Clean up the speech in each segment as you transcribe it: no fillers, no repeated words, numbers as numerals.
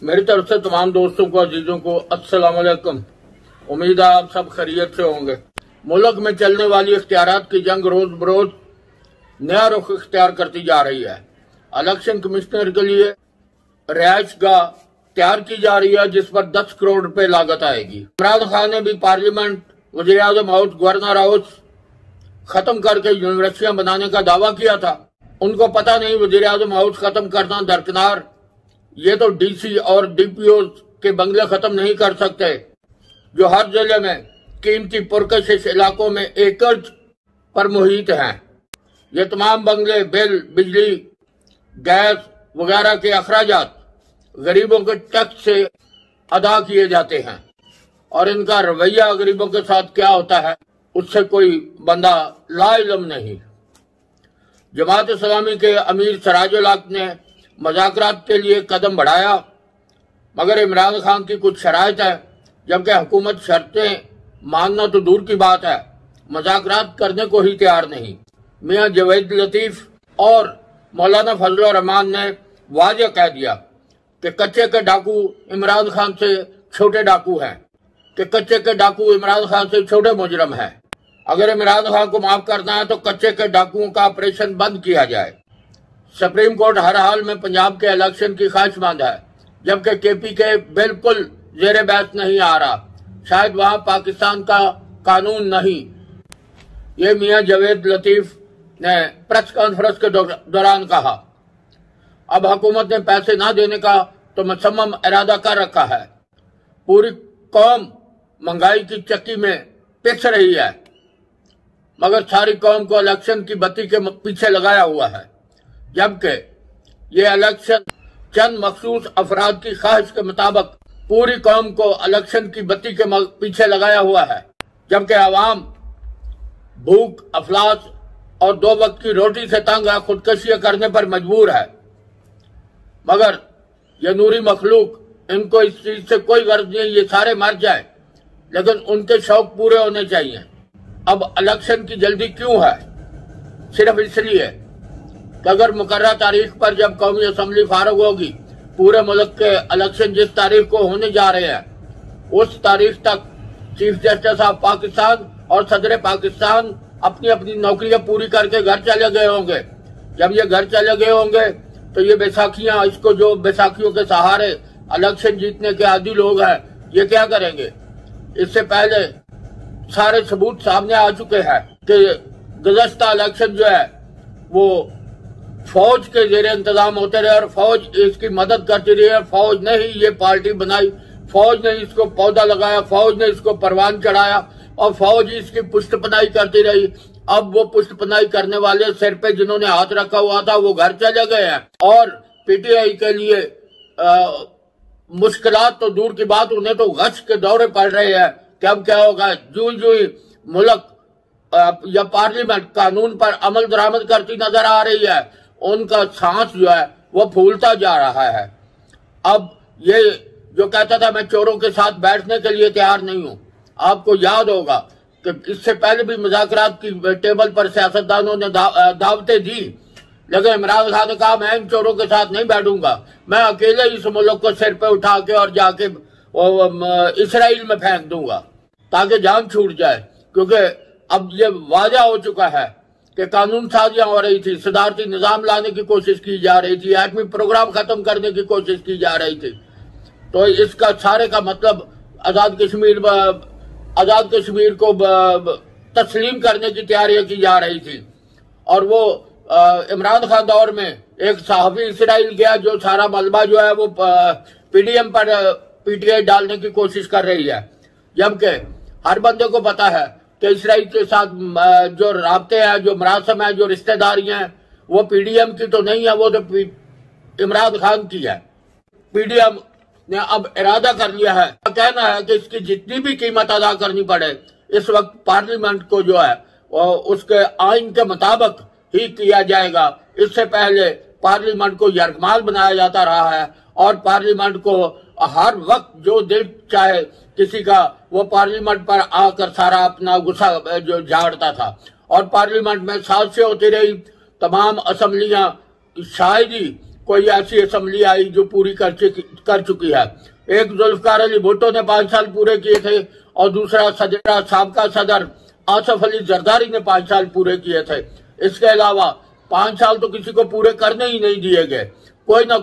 मेरी तरफ से तमाम दोस्तों को, अजीजों को अस्सलाम वालेकुम। उम्मीद है आप सब खैरियत से होंगे। मुल्क में चलने वाली इख्तियारात की जंग रोज बरोज नया रुख इख्तियार करती जा रही है। इलेक्शन कमिश्नर के लिए रिहाइश गाह तैयार की जा रही है, जिस पर 10 करोड़ रुपए लागत आएगी। इमरान खान ने भी पार्लियामेंट, वज़ीर आज़म हाउस, गवर्नर हाउस खत्म करके यूनिवर्सिटियां बनाने का दावा किया था। उनको पता नहीं वज़ीर आज़म हाउस खत्म करना दरकिनार, ये तो डीसी और डीपीओ के बंगले खत्म नहीं कर सकते, जो हर जिले में कीमती पुरकशिश इलाकों में एकड़ पर मुहित हैं। ये तमाम बंगले बिल, बिजली, गैस वगैरह के अखराजात गरीबों के टैक्स से अदा किए जाते हैं, और इनका रवैया गरीबों के साथ क्या होता है उससे कोई बंदा लाइलम नहीं। जमात इस्लामी के अमीर सिराजुल हक ने मुज़ाकरात के लिए कदम बढ़ाया, मगर इमरान खान की कुछ शराइत है, जबकि हुकूमत शर्तें मानना तो दूर की बात है, मुज़ाकरात करने को ही तैयार नहीं। मियां जवेद लतीफ और मौलाना फजलुर रहमान ने वाज़ेह कह दिया कि कच्चे के डाकू इमरान खान से छोटे डाकू हैं, कि कच्चे के डाकू इमरान खान से छोटे मुजरम हैं। अगर इमरान खान को माफ करना है तो कच्चे के डाकुओं का ऑपरेशन बंद किया जाए। सुप्रीम कोर्ट हर हाल में पंजाब के इलेक्शन की ख्वाहिशमंद है, जबकि केपीके बिल्कुल जेर बहस नहीं आ रहा। शायद वहां पाकिस्तान का कानून नहीं। ये मियां जवेद लतीफ ने प्रेस कॉन्फ्रेंस के दौरान कहा। अब हुकूमत ने पैसे ना देने का तो मुसम्मम इरादा कर रखा है। पूरी कौम महंगाई की चक्की में पिस रही है, मगर सारी कौम को इलेक्शन की बत्ती के पीछे लगाया हुआ है, जबकि ये इलेक्शन चंद मखसूस अफराद की ख्वाहिश के मुताबिक पूरी कौम को इलेक्शन की बत्ती के पीछे लगाया हुआ है, जबकि आवाम भूख, अफलास और 2 वक्त की रोटी से तंग है, खुदकशियां करने पर मजबूर है। मगर ये नूरी मखलूक, इनको इस चीज से कोई गर्ज नहीं, ये सारे मर जाए, लेकिन उनके शौक पूरे होने चाहिए। अब इलेक्शन की जल्दी क्यों है? सिर्फ इसलिए कि अगर मुकर्ररा तारीख पर जब कौमी असम्बली फारग होगी, पूरे मुल्क के इलेक्शन जिस तारीख को होने जा रहे हैं, उस तारीख तक चीफ जस्टिस ऑफ पाकिस्तान और सदर पाकिस्तान अपनी अपनी नौकरियां पूरी करके घर चले गए होंगे। जब ये घर चले गए होंगे तो ये बैसाखियां, इसको जो बैसाखियों के सहारे इलेक्शन जीतने के आदी लोग हैं, ये क्या करेंगे? इससे पहले सारे सबूत सामने आ चुके हैं कि गुज़श्ता इलेक्शन जो है वो फौज के जेर इंतजाम होते रहे और फौज इसकी मदद करती रही है। फौज ने ही ये पार्टी बनाई, फौज ने इसको पौधा लगाया, फौज ने इसको परवान चढ़ाया और फौज ही इसकी पुष्टपनाही करती रही। अब वो पुष्टपनाही करने वाले सिर पे जिन्होंने हाथ रखा हुआ था वो घर चले गए हैं, और पीटीआई के लिए मुश्किलात तो दूर की बात, उन्हें तो गश के दौरे पड़ रहे हैं कि अब क्या होगा। जूं जूं मुल्क या पार्लियामेंट कानून पर अमल दरामद करती नजर आ रही है, उनका सांस जो है वो फूलता जा रहा है। अब ये जो कहता था मैं चोरों के साथ बैठने के लिए तैयार नहीं हूं, आपको याद होगा कि इससे पहले भी मुज़ाकरात की टेबल पर सियासतदानों ने दावतें दी, लेकिन इमरान खान ने कहा मैं इन चोरों के साथ नहीं बैठूंगा, मैं अकेले इस मुल्क को सिर पे उठा के और जाके इसराइल में फेंक दूंगा ताकि जान छूट जाए। क्योंकि अब ये वाज़ेह हो चुका है कि कानून साजियां हो रही थी, सदारती निजाम लाने की कोशिश की जा रही थी, एटमी प्रोग्राम खत्म करने की कोशिश की जा रही थी। तो इसका सारे का मतलब आजाद कश्मीर को तस्लीम करने की तैयारियां की जा रही थी। और वो इमरान खान दौर में एक सहाफ़ी इसराइल गया, जो सारा मलबा जो है वो पीडीएम पर पीटीआई डालने की कोशिश कर रही है, जबकि हर बंदे को पता है कि इसराइल के साथ जो राब्ते हैं, जो मरासम है, जो रिश्तेदारियां हैं, वो पीडीएम की तो नहीं है, वो तो इमरान खान की है। पीडीएम ने अब इरादा कर लिया है, कहना है कि इसकी जितनी भी कीमत अदा करनी पड़े, इस वक्त पार्लियामेंट को जो है उसके आइन के मुताबिक ही किया जाएगा। इससे पहले पार्लियामेंट को यरगमाल बनाया जाता रहा है, और पार्लियामेंट को हर वक्त जो दिल चाहे किसी का, वो पार्लियामेंट पर आकर सारा अपना गुस्सा जो झाड़ता था, और पार्लियामेंट में साजिशें होती रही। तमाम असम्बलियां शायद ही कोई ऐसी असम्बली आई जो पूरी कर चुकी है। एक जुल्फकार अली भुट्टो ने 5 साल पूरे किए थे और दूसरा साबका सदर आसफ अली जरदारी ने 5 साल पूरे किए थे। इसके अलावा 5 साल तो किसी को पूरे करने ही नहीं दिए गए। कोई ना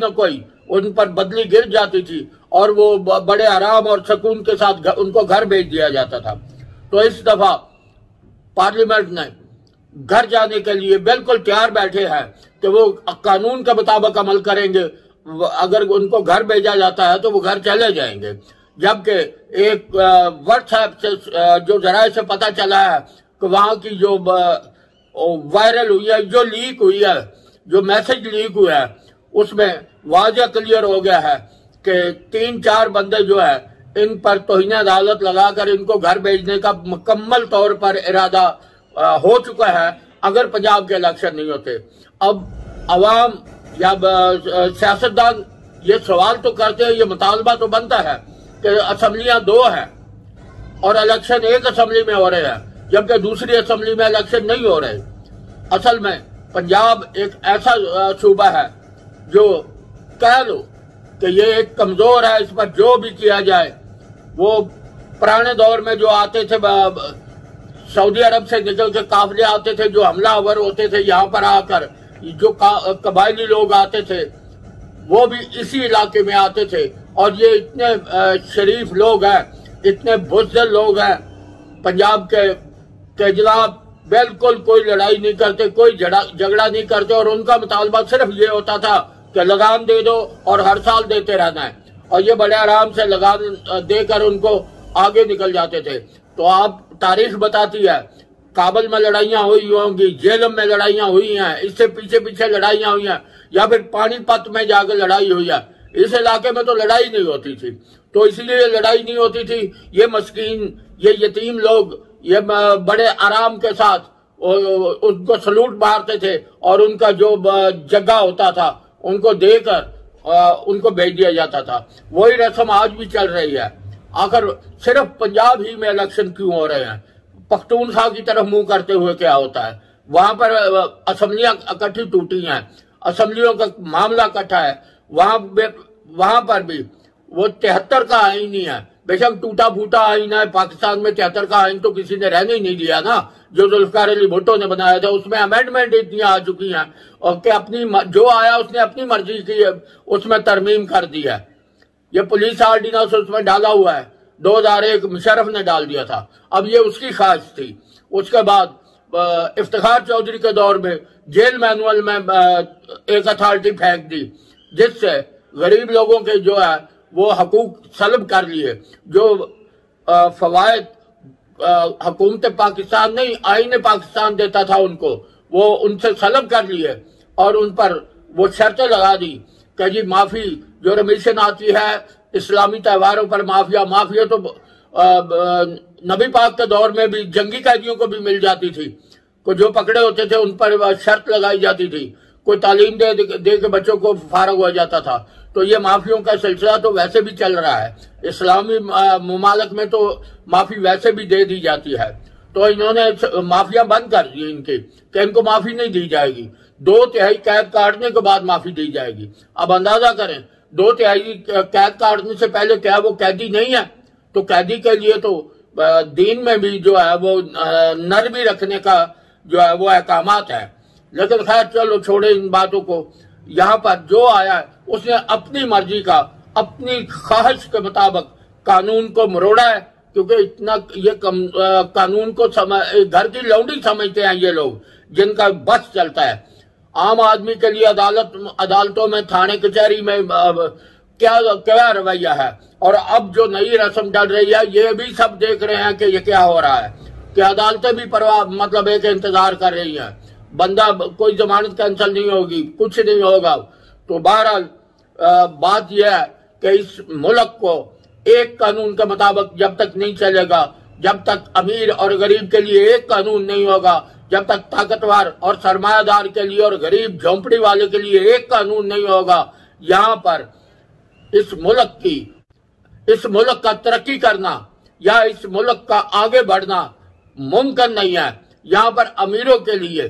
कोई उन पर बदली गिर जाती थी और वो बड़े आराम और सुकून के साथ उनको घर भेज दिया जाता था। तो इस दफा पार्लियामेंट ने घर जाने के लिए बिल्कुल तैयार बैठे हैं कि वो कानून के मुताबिक अमल करेंगे। अगर उनको घर भेजा जाता है तो वो घर चले जाएंगे। जबकि एक व्हाट्सएप से जो जराये से पता चला है कि वहां की जो वायरल हुई है, जो लीक हुई है, जो मैसेज लीक हुआ है, उसमें वाज़ह क्लियर हो गया है कि 3-4 बंदे जो है इन पर तौहीन अदालत लगाकर इनको घर भेजने का मुकम्मल तौर पर इरादा हो चुका है अगर पंजाब के इलेक्शन नहीं होते। अब अवाम या सियासतदान ये सवाल तो करते हैं, ये मुतालबा तो बनता है कि असम्बलियां 2 हैं और इलेक्शन एक असम्बली में हो रहे हैं, जबकि दूसरी असम्बली में इलेक्शन नहीं हो रहे। असल में पंजाब एक ऐसा सूबा है जो कह लो कि ये एक कमजोर है, इस पर जो भी किया जाए। वो पुराने दौर में जो आते थे, सऊदी अरब से निकल के काफिले आते थे, जो हमलावर होते थे यहाँ पर आकर, जो कबायली लोग आते थे वो भी इसी इलाके में आते थे। और ये इतने शरीफ लोग हैं, इतने बुज़दिल लोग हैं पंजाब के जनाब, बिल्कुल कोई लड़ाई नहीं करते, कोई झगड़ा नहीं करते। और उनका मुतालबा सिर्फ ये होता था कि लगान दे दो और हर साल देते रहना है, और ये बड़े आराम से लगान देकर उनको आगे निकल जाते थे। तो आप तारीख बताती है, काबुल में लड़ाइयां हुई होंगी, जेलम में लड़ाइयां हुई हैं, इससे पीछे लड़ाइयां हुई हैं, या फिर पानीपत में जाकर लड़ाई हुई है। इस इलाके में तो लड़ाई नहीं होती थी। तो इसलिए लड़ाई नहीं होती थी, ये मस्कीन, ये यतीम लोग ये बड़े आराम के साथ उनको सलूट मारते थे और उनका जो जगह होता था उनको देकर उनको भेज दिया जाता था। वही रस्म आज भी चल रही है। आखिर सिर्फ पंजाब ही में इलेक्शन क्यों हो रहे हैं? पख्तूनख्वा की तरफ मुंह करते हुए क्या होता है? वहां पर असम्बलियां इकट्ठी टूटी हैं, असम्बलियों का मामला इकट्ठा है। वहां पर भी वो 73 का आईन ही है, बेशक टूटा फूटा आईन है। पाकिस्तान में 73 का आईन तो किसी ने रहने ही नहीं दिया ना, जो जुल्फकार अली भुट्टो ने बनाया था। उसमें अमेंडमेंट इतनी आ चुकी हैं और कि अपनी जो आया उसने अपनी मर्जी की उसमें तरमीम कर दी है। ये पुलिस ऑर्डिनेंस उसमें डाला हुआ है, 2001 मुशर्रफ ने डाल दिया था, अब ये उसकी ख्वाहिश थी। उसके बाद इफ्तिखार चौधरी के दौर में जेल मैनुअल में एक अथॉरिटी फेंक दी, जिससे गरीब लोगों के जो है वो हकूक सल्ब कर लिए। जो फवायद हुकूमत पाकिस्तान नहीं, आईन पाकिस्तान देता था उनको, वो उनसे सल्ब कर लिए और उन पर वो शर्तें लगा दी कि जी माफी जो रमीशन आती है इस्लामी त्योहारों पर, माफिया तो नबी पाक के दौर में भी जंगी कैदियों को भी मिल जाती थी। को जो पकड़े होते थे उन पर शर्त लगाई जाती थी, कोई तालीम दे के बच्चों को फारग हो जाता था। तो ये माफियों का सिलसिला तो वैसे भी चल रहा है। इस्लामी मुमालिक में तो माफी वैसे भी दे दी जाती है। तो इन्होंने माफिया बंद कर दी इनकी कि इनको माफी नहीं दी जाएगी, 2/3 कैद काटने के बाद माफी दी जाएगी। अब अंदाजा करें, 2/3 कैद काटने से पहले क्या वो कैदी नहीं है? तो कैदी के लिए तो दीन में भी जो है वो नरमी रखने का जो है वो अहकामात है। लेकिन खैर चलो छोड़े इन बातों को। यहाँ पर जो आया है उसने अपनी मर्जी का, अपनी ख्वाहिश के मुताबिक कानून को मरोड़ा है, क्योंकि इतना ये कानून को घर की लौंडी समझते हैं ये लोग, जिनका बस चलता है। आम आदमी के लिए अदालतों में, थाने कचहरी में क्या रवैया है। और अब जो नई रस्म डल रही है, ये भी सब देख रहे हैं कि ये क्या हो रहा है, कि अदालतें भी परवाह मतलब एक इंतजार कर रही हैं। बंदा कोई जमानत कैंसिल नहीं होगी, कुछ नहीं होगा। तो बहरहाल बात यह है कि इस मुल्क को एक कानून के मुताबिक जब तक नहीं चलेगा, जब तक अमीर और गरीब के लिए एक कानून नहीं होगा, जब तक ताकतवर और सरमायादार के लिए और गरीब झोंपड़ी वाले के लिए एक कानून नहीं होगा, यहाँ पर इस मुल्क का तरक्की करना या इस मुल्क का आगे बढ़ना मुमकिन नहीं है। यहाँ पर अमीरों के लिए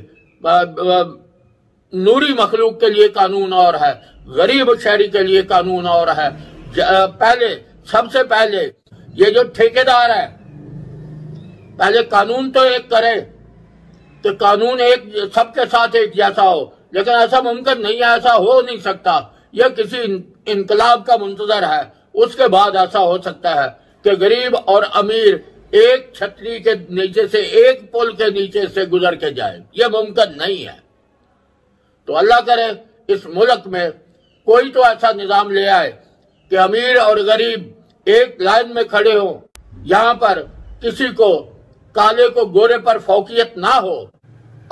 नूरी मखलूक के लिए कानून और है, गरीब शहरी के लिए कानून और है। सबसे पहले ये जो ठेकेदार है, पहले कानून तो एक करे कि कानून एक सबके साथ एक जैसा हो, लेकिन ऐसा मुमकिन नहीं है, ऐसा हो नहीं सकता। यह किसी इनकलाब का मुंतजर है, उसके बाद ऐसा हो सकता है कि गरीब और अमीर एक छतरी के नीचे से, एक पुल के नीचे से गुजर के जाए। यह मुमकिन नहीं है। तो अल्लाह करे इस मुल्क में कोई तो ऐसा निजाम ले आए कि अमीर और गरीब एक लाइन में खड़े हों, यहाँ पर किसी को काले को गोरे पर फौकियत ना हो,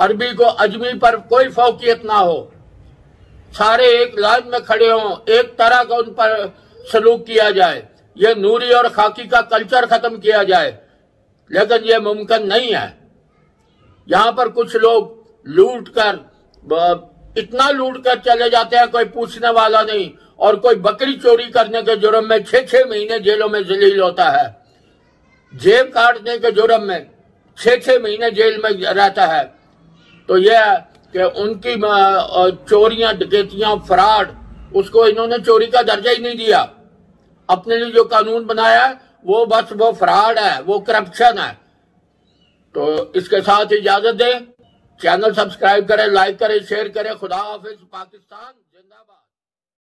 अरबी को अजमी पर कोई फौकियत ना हो, सारे एक लाइन में खड़े हों, एक तरह का उन पर सलूक किया जाए, ये नूरी और खाकी का कल्चर खत्म किया जाए। लेकिन ये मुमकिन नहीं है। यहाँ पर कुछ लोग लूट कर, इतना लूट कर चले जाते हैं, कोई पूछने वाला नहीं, और कोई बकरी चोरी करने के जुर्म में 6-6 महीने जेलों में जलील होता है, जेब काटने के जुर्म में 6-6 महीने जेल में रहता है। तो यह कि उनकी चोरियां, डकैतियां, फ्रॉड, उसको इन्होंने चोरी का दर्जा ही नहीं दिया। अपने लिए जो कानून बनाया है वो बस वो फ्रॉड है, वो करप्शन है। तो इसके साथ इजाजत दें, चैनल सब्सक्राइब करें, लाइक करें, शेयर करें। खुदा हाफिज। पाकिस्तान जिंदाबाद।